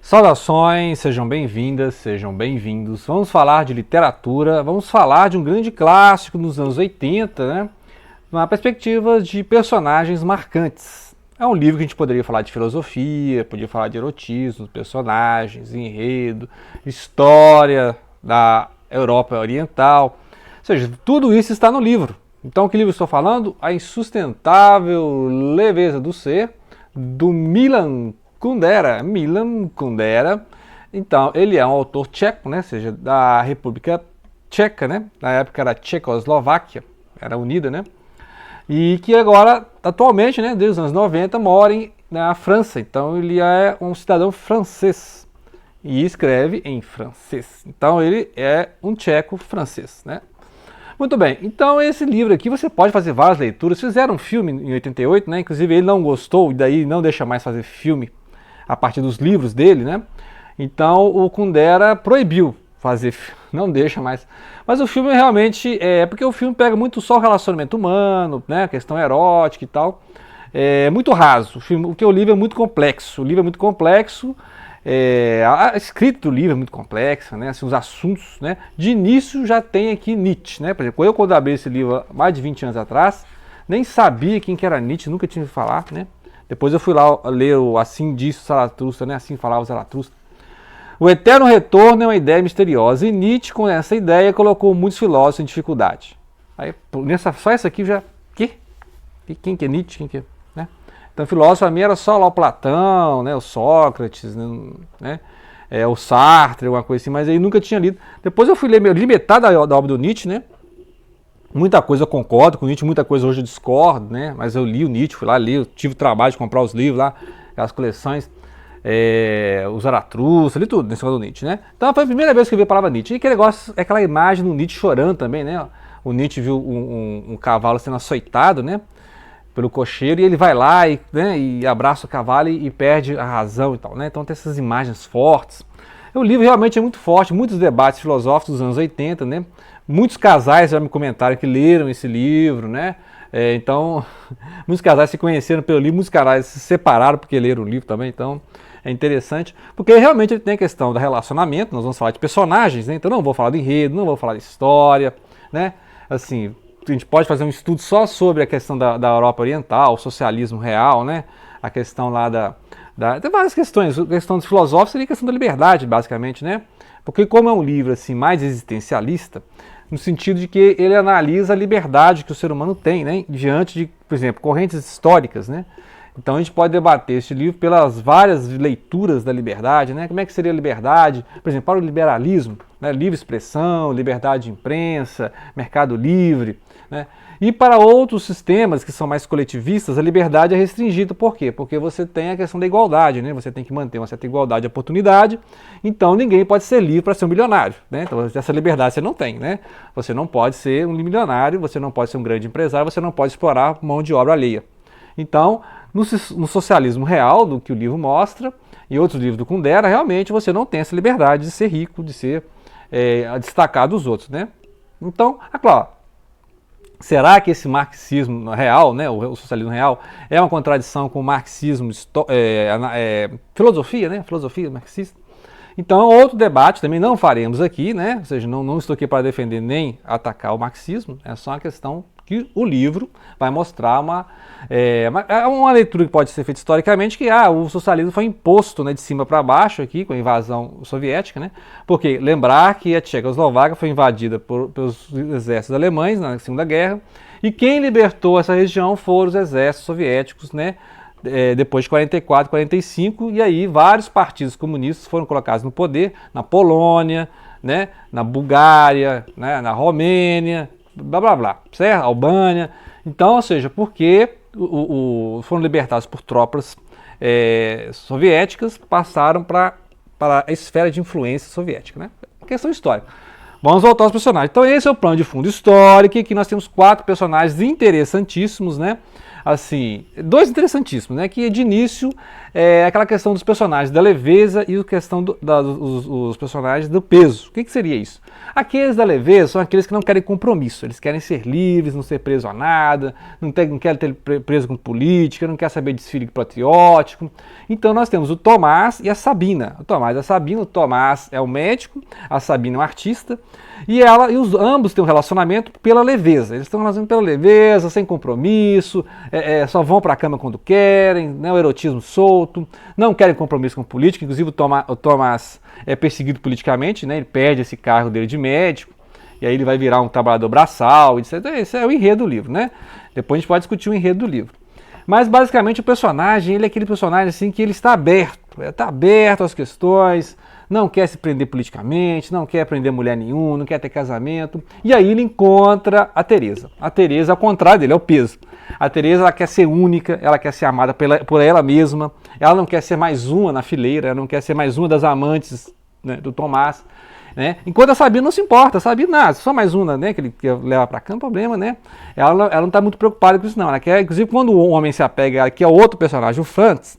Saudações, sejam bem-vindas, sejam bem-vindos. Vamos falar de literatura, vamos falar de um grande clássico dos anos 80, né? Na perspectiva de personagens marcantes. É um livro que a gente poderia falar de filosofia, poderia falar de erotismo, personagens, enredo, história da Europa Oriental. Ou seja, tudo isso está no livro. Então, que livro estou falando? A Insustentável Leveza do Ser, do Milan Kundera. Então, ele é um autor tcheco, né? Ou seja, da República Tcheca, né? Na época era Tchecoslováquia, era unida, né? E que agora, atualmente, né, desde os anos 90, mora na França. Então, ele é um cidadão francês e escreve em francês. Então, ele é um tcheco francês, né? Muito bem, então esse livro aqui você pode fazer várias leituras. Fizeram um filme em 88, né? Inclusive ele não gostou e daí não deixa mais fazer filme a partir dos livros dele, né? Então o Kundera proibiu fazer, não deixa mais. Mas o filme realmente porque o filme pega muito só o relacionamento humano, né? A questão erótica e tal. É muito raso. Porque o livro é muito complexo. O livro é muito complexo. A escrita do livro é muito complexa, né? Assim, os assuntos, né? De início já tem aqui Nietzsche, né? Por exemplo, eu quando abri esse livro há mais de 20 anos atrás, nem sabia quem que era Nietzsche, nunca tinha ouvido falar, né? Depois eu fui lá ler o Assim Disse Zaratustra, né? Assim falava Zaratustra. O eterno retorno é uma ideia misteriosa e Nietzsche, com essa ideia, colocou muitos filósofos em dificuldade. Aí, só essa aqui já... Quem que é Nietzsche? Quem que é? Né? Então, filósofo para mim era só lá o Platão, né, o Sócrates, né, o Sartre, alguma coisa assim, mas aí nunca tinha lido. Depois eu fui ler, li metade da obra do Nietzsche, né? Muita coisa eu concordo com o Nietzsche, muita coisa hoje eu discordo, né? Mas eu li o Nietzsche, fui lá ler, eu tive o trabalho de comprar os livros lá, aquelas coleções, o Zaratustra, li tudo nesse negócio do Nietzsche, né? Então foi a primeira vez que eu vi a palavra Nietzsche. E aquele negócio, aquela imagem do Nietzsche chorando também, né? O Nietzsche viu um cavalo sendo açoitado, né? Pelo cocheiro, e ele vai lá e abraça o cavalo e perde a razão e tal, né? Então tem essas imagens fortes. O livro realmente é muito forte, muitos debates filosóficos dos anos 80, né? Muitos casais já me comentaram que leram esse livro, né? Então, muitos casais se conheceram pelo livro, muitos casais se separaram porque leram o livro também, então é interessante, porque realmente ele tem a questão do relacionamento, nós vamos falar de personagens, né? Então não vou falar do enredo, não vou falar de história, né? Assim, a gente pode fazer um estudo só sobre a questão da Europa Oriental, o socialismo real, né? A questão lá tem várias questões. A questão dos filosóficos seria a questão da liberdade, basicamente, né? Porque como é um livro assim mais existencialista, no sentido de que ele analisa a liberdade que o ser humano tem, né? Diante de, por exemplo, correntes históricas, né? Então a gente pode debater este livro pelas várias leituras da liberdade, né? Como é que seria a liberdade, por exemplo, para o liberalismo, né? Livre expressão, liberdade de imprensa, mercado livre, né? E para outros sistemas que são mais coletivistas, a liberdade é restringida. Por quê? Porque você tem a questão da igualdade, né? Você tem que manter uma certa igualdade de oportunidade, então ninguém pode ser livre para ser um milionário, né? Então essa liberdade você não tem, né? Você não pode ser um milionário, você não pode ser um grande empresário, você não pode explorar mão de obra alheia. Então, no socialismo real, do que o livro mostra, e outros livros do Kundera, realmente você não tem essa liberdade de ser rico, de ser destacado dos outros, né? Então, é claro, será que esse marxismo real, né, o socialismo real, é uma contradição com o marxismo, filosofia, né, filosofia marxista? Então, outro debate também não faremos aqui, né, ou seja, não estou aqui para defender nem atacar o marxismo, é só uma questão que o livro vai mostrar uma leitura que pode ser feita historicamente, que o socialismo foi imposto, né, de cima para baixo aqui com a invasão soviética, né? Porque lembrar que a Tchecoslováquia foi invadida pelos exércitos alemães na Segunda Guerra e quem libertou essa região foram os exércitos soviéticos, né? Depois de 44, 45, e aí vários partidos comunistas foram colocados no poder na Polônia, né? Na Bulgária, né? Na Romênia, blá blá blá, certo? Albânia. Então, ou seja, porque foram libertados por tropas soviéticas, passaram para a esfera de influência soviética, né? Questão histórica. Vamos voltar aos personagens. Então esse é o plano de fundo histórico, e aqui nós temos 4 personagens interessantíssimos, né? assim, dois interessantíssimos, né? Que de início é aquela questão dos personagens da leveza e a questão os personagens do peso. O que seria isso? Aqueles da leveza são aqueles que não querem compromisso, eles querem ser livres, não ser presos a nada, não querem ter preso com política, não querem saber de desfile patriótico. Então nós temos o Tomás e a Sabina. O Tomás e a Sabina, o Tomás é o médico, a Sabina é um artista, e ambos têm um relacionamento pela leveza. Eles estão relacionando pela leveza, sem compromisso, só vão para a cama quando querem, né, o erotismo solto, não querem compromisso com política. Inclusive o Tomás é perseguido politicamente, né, ele perde esse cargo dele de médico, e aí ele vai virar um trabalhador braçal, etc. Esse é o enredo do livro, né? Depois a gente pode discutir o enredo do livro. Mas basicamente o personagem, ele é aquele personagem assim que ele está aberto às questões, não quer se prender politicamente, não quer prender mulher nenhuma, não quer ter casamento. E aí ele encontra a Teresa. A Teresa, ao contrário dele, é o peso. A Teresa, ela quer ser única, ela quer ser amada por ela mesma, ela não quer ser mais uma na fileira, ela não quer ser mais uma das amantes, né, do Tomás. Né? Enquanto a Sabina não se importa, a Sabina, só mais uma, né, que ele leva para cá, não tem problema, né? Ela não está muito preocupada com isso, não. Ela quer, inclusive, quando o homem se apega, que é outro personagem, o Franz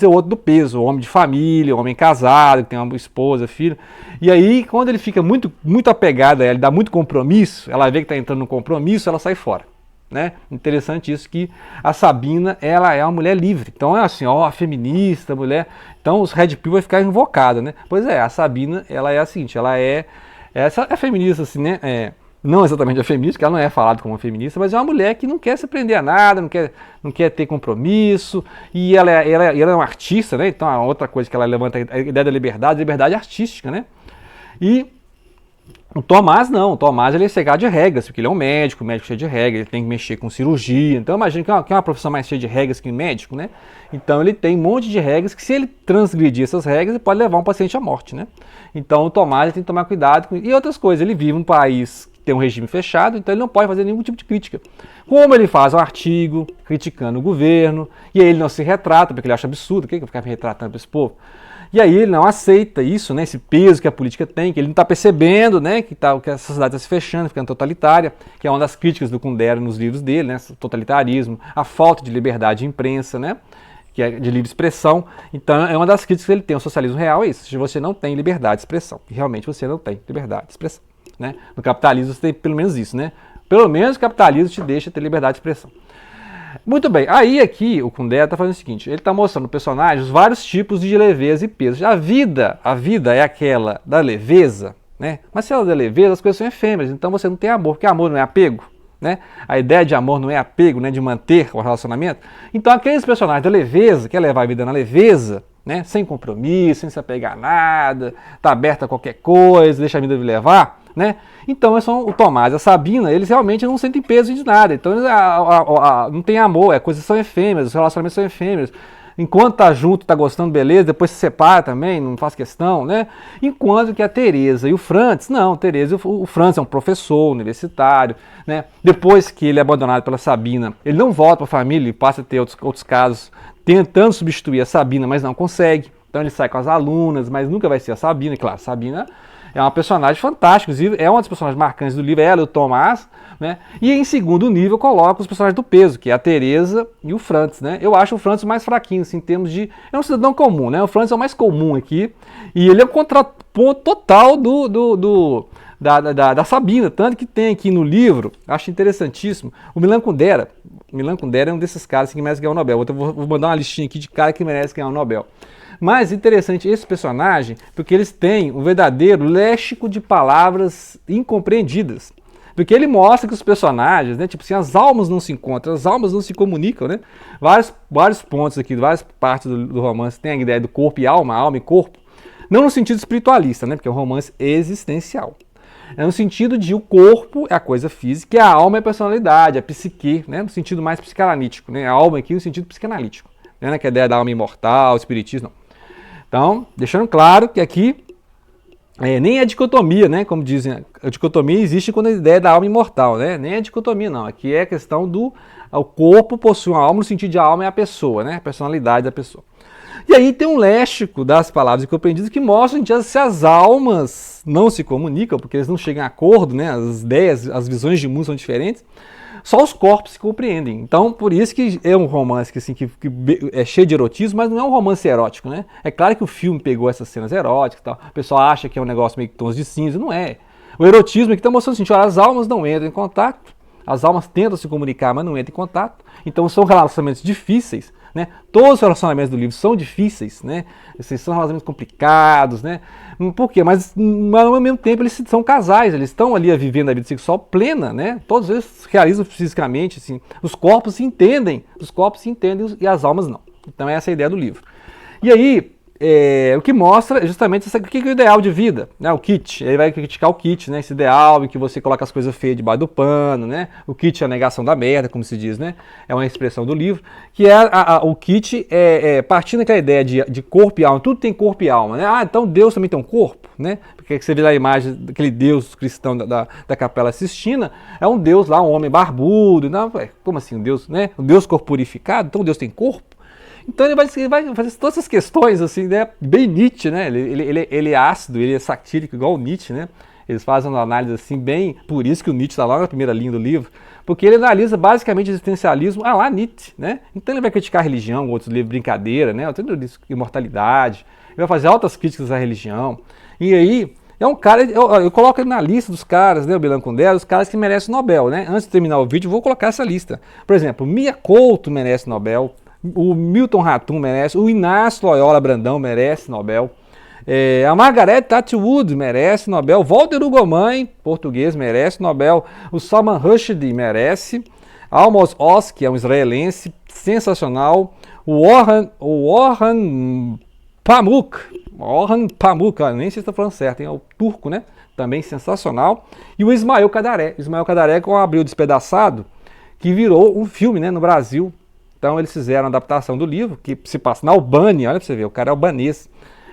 é o outro do peso, o homem de família, o homem casado, que tem uma esposa, filho. E aí, quando ele fica muito, muito apegado a ela, ele dá muito compromisso, ela vê que está entrando no compromisso, ela sai fora. Né? Interessante isso, que a Sabina, ela é uma mulher livre. Então é assim, ó, feminista, mulher. Então os Red Pill vai ficar invocado, né? Pois é, a Sabina, ela é a seguinte, essa é feminista, assim, né? Não exatamente a feminista, porque ela não é falada como uma feminista, mas é uma mulher que não quer se prender a nada, não quer ter compromisso, e ela é uma artista, né? Então a outra coisa que ela levanta é a ideia da liberdade artística, né? E o Tomás não, o Tomás ele é cegado de regras, porque ele é um médico cheio de regras, ele tem que mexer com cirurgia, então imagina que é uma profissão mais cheia de regras que médico, né? Então ele tem um monte de regras que, se ele transgredir essas regras, ele pode levar um paciente à morte, né? Então o Tomás tem que tomar cuidado e outras coisas, ele vive num país que tem um regime fechado, então ele não pode fazer nenhum tipo de crítica. Como ele faz um artigo criticando o governo, e aí ele não se retrata, porque ele acha absurdo, o que eu ficar me retratando para esse povo? E aí ele não aceita isso, né, esse peso que a política tem, que ele não está percebendo, né, que a sociedade está se fechando, ficando totalitária, que é uma das críticas do Kundera nos livros dele, né, totalitarismo, a falta de liberdade de imprensa, né, que é de livre expressão. Então é uma das críticas que ele tem ao socialismo real, é isso, se você não tem liberdade de expressão, e realmente você não tem liberdade de expressão. Né? No capitalismo você tem pelo menos isso, né? Pelo menos o capitalismo te deixa ter liberdade de expressão. Muito bem, aí aqui o Kundera está fazendo o seguinte, ele está mostrando no personagem os vários tipos de leveza e peso. A vida é aquela da leveza, né? Mas se ela é da leveza, as coisas são efêmeras, então você não tem amor, porque amor não é apego, né? A ideia de amor não é apego, né? De manter o relacionamento. Então aqueles personagens da leveza, que é levar a vida na leveza, né? Sem compromisso, sem se apegar a nada, tá aberto a qualquer coisa, deixa a vida me levar, né? Então o Tomás e a Sabina, eles realmente não sentem peso de nada, então eles, não tem amor, coisas são efêmeras, os relacionamentos são efêmeros. Enquanto tá junto, tá gostando, beleza, depois se separa também, não faz questão, né? Enquanto que a Teresa e o Franz, não, o Franz é um professor universitário, né? Depois que ele é abandonado pela Sabina, ele não volta para a família, ele passa a ter outros casos, tentando substituir a Sabina, mas não consegue. Então ele sai com as alunas, mas nunca vai ser a Sabina, e claro, a Sabina é uma personagem fantástica, inclusive é uma das personagens marcantes do livro, ela e o Tomás, né? E em segundo nível coloca os personagens do peso, que é a Teresa e o Franz, né? Eu acho o Franz mais fraquinho, assim, em termos de... É um cidadão comum, né? O Franz é o mais comum aqui, e ele é o contraponto total da Sabina, tanto que tem aqui no livro, acho interessantíssimo, o Milan Kundera. O Milan Kundera é um desses caras que merece ganhar o Nobel. Eu vou mandar uma listinha aqui de cara que merece ganhar o Nobel. Mas interessante esse personagem, porque eles têm um verdadeiro léxico de palavras incompreendidas. Porque ele mostra que os personagens, né, tipo assim, as almas não se encontram, as almas não se comunicam, né? Vários pontos aqui, várias partes do romance tem a ideia do corpo e alma e corpo. Não no sentido espiritualista, né? Porque é um romance existencial. É no sentido de o corpo é a coisa física e a alma é a personalidade, a psique, né? No sentido mais psicanalítico, né? A alma aqui no sentido psicanalítico, né? Que é a ideia da alma imortal, espiritismo, não. Então, deixando claro que aqui nem é dicotomia, né? Como dizem, a dicotomia existe quando a ideia da alma imortal, né? Nem é dicotomia, não. Aqui é a questão o corpo possui uma alma no sentido de a alma é a pessoa, né? A personalidade da pessoa. E aí tem um léxico das palavras incompreendidas que mostram que se as almas não se comunicam, porque eles não chegam a acordo, né? As ideias, as visões de mundo são diferentes, só os corpos se compreendem. Então, por isso que é um romance que, assim, que é cheio de erotismo, mas não é um romance erótico, né? É claro que o filme pegou essas cenas eróticas e tal. O pessoal acha que é um negócio meio que tons de cinza, não é. O erotismo é que está mostrando assim, olha, as almas não entram em contato, as almas tentam se comunicar, mas não entram em contato. Então são relacionamentos difíceis, né? Todos os relacionamentos do livro são difíceis, né? Esses são relacionamentos complicados, né? Por quê? Mas ao mesmo tempo eles são casais, eles estão ali vivendo a vida sexual plena, né? Todos eles realizam fisicamente, assim, os corpos se entendem e as almas não. Então essa é a ideia do livro. E aí, o que mostra justamente o que é o ideal de vida, né? O kit, ele vai criticar o kit, né? Esse ideal em que você coloca as coisas feias debaixo do pano, né? O kit é a negação da merda, como se diz, né? É uma expressão do livro, que é o kit partindo daquela ideia de corpo e alma, tudo tem corpo e alma, né? Ah, então Deus também tem um corpo, né? Porque você vê lá a imagem daquele Deus cristão da Capela Sistina, é um Deus lá, um homem barbudo, não, como assim, um Deus, né? Um Deus corporificado, então Deus tem corpo? Então ele vai fazer todas essas questões, assim, né, bem Nietzsche, né, ele é ácido, ele é satírico, igual o Nietzsche, né, eles fazem uma análise assim bem, por isso que o Nietzsche está lá na primeira linha do livro, porque ele analisa basicamente o existencialismo, lá Nietzsche, né, então ele vai criticar a religião, outros livros, brincadeira, né, outro livro, imortalidade, ele vai fazer altas críticas à religião, e aí, é um cara, eu coloco ele na lista dos caras, né, o Milan Kundera, os caras que merecem o Nobel, né, antes de terminar o vídeo, eu vou colocar essa lista, por exemplo, Mia Couto merece Nobel, o Milton Ratum merece, o Inácio Loyola Brandão merece Nobel, a Margaret Atwood merece Nobel, Walter Hugo Mãe, português, merece Nobel, o Salman Rushdie merece, Amos Oz, que é um israelense, sensacional, o Orhan Pamuk, nem sei se estou falando certo, hein? É o turco, né? Também sensacional, e o Ismael Kadaré, com o Abril Despedaçado, que virou um filme, né, no Brasil. Então eles fizeram a adaptação do livro, que se passa na Albânia, olha pra você ver, o cara é albanês.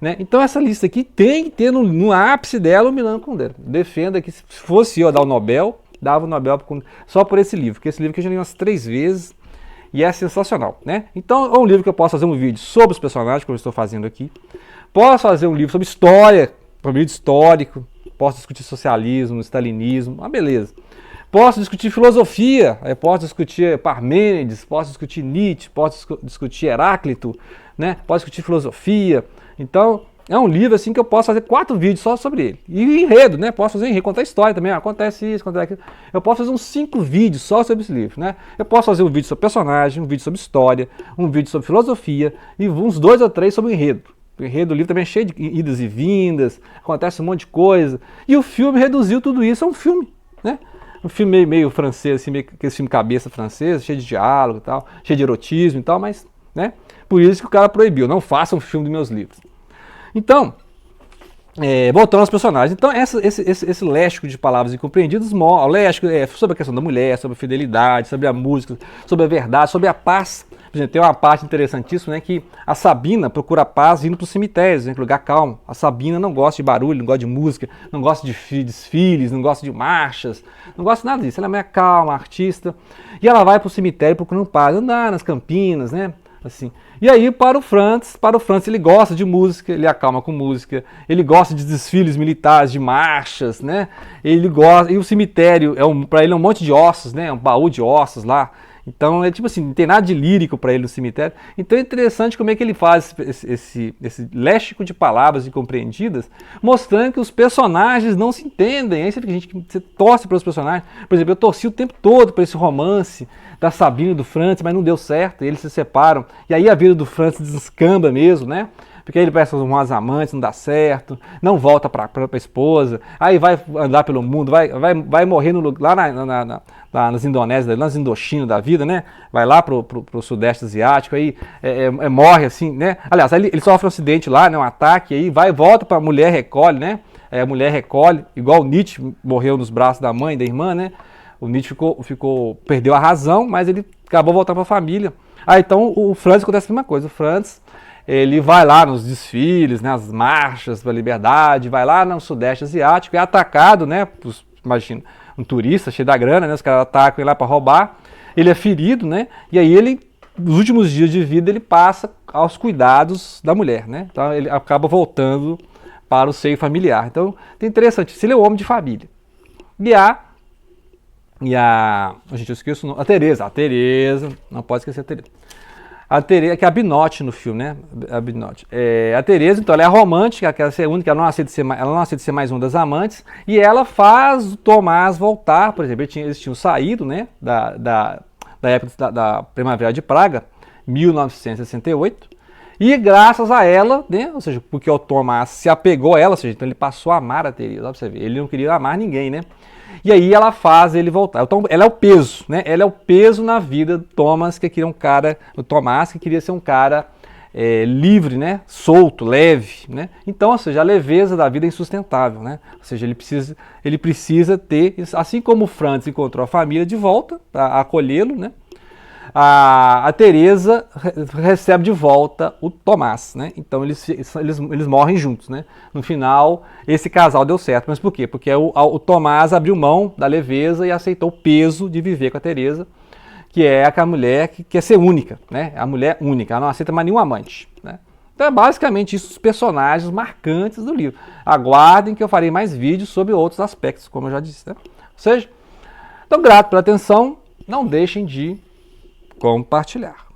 Né? Então essa lista aqui tem que ter no ápice dela o Milan Kundera. Defenda que se fosse eu dar o Nobel, dava o Nobel só por esse livro, porque esse livro que eu já li umas 3 vezes e é sensacional. Né? Então é um livro que eu posso fazer um vídeo sobre os personagens, como eu estou fazendo aqui. Posso fazer um livro sobre história, um vídeo histórico, posso discutir socialismo, stalinismo, beleza. Posso discutir filosofia, posso discutir Parmênides, posso discutir Nietzsche, posso discutir Heráclito, né? Posso discutir filosofia. Então, é um livro assim que eu posso fazer 4 vídeos só sobre ele. E enredo, né? Posso fazer enredo, contar história também, acontece isso, acontece aquilo. Eu posso fazer uns 5 vídeos só sobre esse livro, né? Eu posso fazer um vídeo sobre personagem, um vídeo sobre história, um vídeo sobre filosofia e uns 2 ou 3 sobre o enredo. O enredo do livro também é cheio de idas e vindas, acontece um monte de coisa. E o filme reduziu tudo isso a um filme, né? Um filme meio francês, assim, meio aquele filme cabeça francês, cheio de diálogo e tal, cheio de erotismo e tal, mas, né? Por isso que o cara proibiu, não façam filme dos meus livros. Então, voltando aos personagens. Então, esse léxico de palavras incompreendidas, o léxico sobre a questão da mulher, sobre a fidelidade, sobre a música, sobre a verdade, sobre a paz. Por exemplo, tem uma parte interessantíssima, né, que a Sabina procura paz indo para os cemitérios, né, lugar calmo. A Sabina não gosta de barulho, não gosta de música, não gosta de desfiles, não gosta de marchas, não gosta de nada disso. Ela é mais calma, artista. E ela vai para o cemitério procurando paz, andar nas campinas, né? Assim. E aí para o Franz ele gosta de música, ele acalma com música, ele gosta de desfiles militares, de marchas, né? Ele gosta, e o cemitério para ele é um monte de ossos, né? Um baú de ossos lá. Então é tipo assim, não tem nada de lírico para ele no cemitério. Então é interessante como é que ele faz esse léxico de palavras incompreendidas, mostrando que os personagens não se entendem. Aí você torce para os personagens. Por exemplo, eu torci o tempo todo para esse romance da Sabina e do Franz, mas não deu certo, eles se separam. E aí a vida do Franz descamba mesmo, né? Porque aí ele vai arrumar as amantes, não dá certo, não volta para a esposa, aí vai andar pelo mundo, vai morrer lá nas Indonésias, nas Indochina da vida, né? Vai lá pro Sudeste Asiático, aí morre assim, né? Aliás, ele sofre um acidente lá, né? Um ataque, aí volta para a mulher, recolhe, né? A mulher recolhe, igual o Nietzsche morreu nos braços da mãe, da irmã, né? O Nietzsche perdeu a razão, mas ele acabou voltando para a família. Então o Franz acontece a mesma coisa, o Franz ele vai lá nos desfiles, né, as marchas pela liberdade, vai lá no Sudeste Asiático, é atacado, né, imagina, um turista cheio da grana, né, os caras atacam ele lá para roubar, ele é ferido, né, e aí ele, nos últimos dias de vida, ele passa aos cuidados da mulher, né, então ele acaba voltando para o seio familiar. Então, é interessante, ele é um homem de família. E há E gente, eu esqueço o nome. A Teresa, não pode esquecer a Teresa. A Teresa, que é a Binotti no filme, né? A Binotti. A Teresa, então, ela é a romântica, ela quer ser única, ela não aceita ser mais uma das amantes, e ela faz o Tomás voltar, por exemplo, eles tinham saído, né, da época da Primavera de Praga, 1968, e graças a ela, né, ou seja, porque o Tomás se apegou a ela, ou seja, então ele passou a amar a Teresa, pra você ver, ele não queria amar ninguém, né? E aí ela faz ele voltar. Então, ela é o peso, né? Ela é o peso na vida do Thomas, que queria um cara, o Tomás, que queria ser um cara livre, né? Solto, leve, né? Então, ou seja, a leveza da vida é insustentável, né? Ou seja, ele precisa ter, assim como o Franz encontrou a família de volta para acolhê-lo, né? A Teresa recebe de volta o Tomás, né? Então eles morrem juntos, né? No final, esse casal deu certo. Mas por quê? Porque o Tomás abriu mão da leveza e aceitou o peso de viver com a Teresa, que é aquela mulher que quer ser única, né? A mulher única, ela não aceita mais nenhum amante, né? Então é basicamente isso, os personagens marcantes do livro. Aguardem que eu farei mais vídeos sobre outros aspectos, como eu já disse, né? Ou seja, então grato pela atenção, não deixem de compartilhar.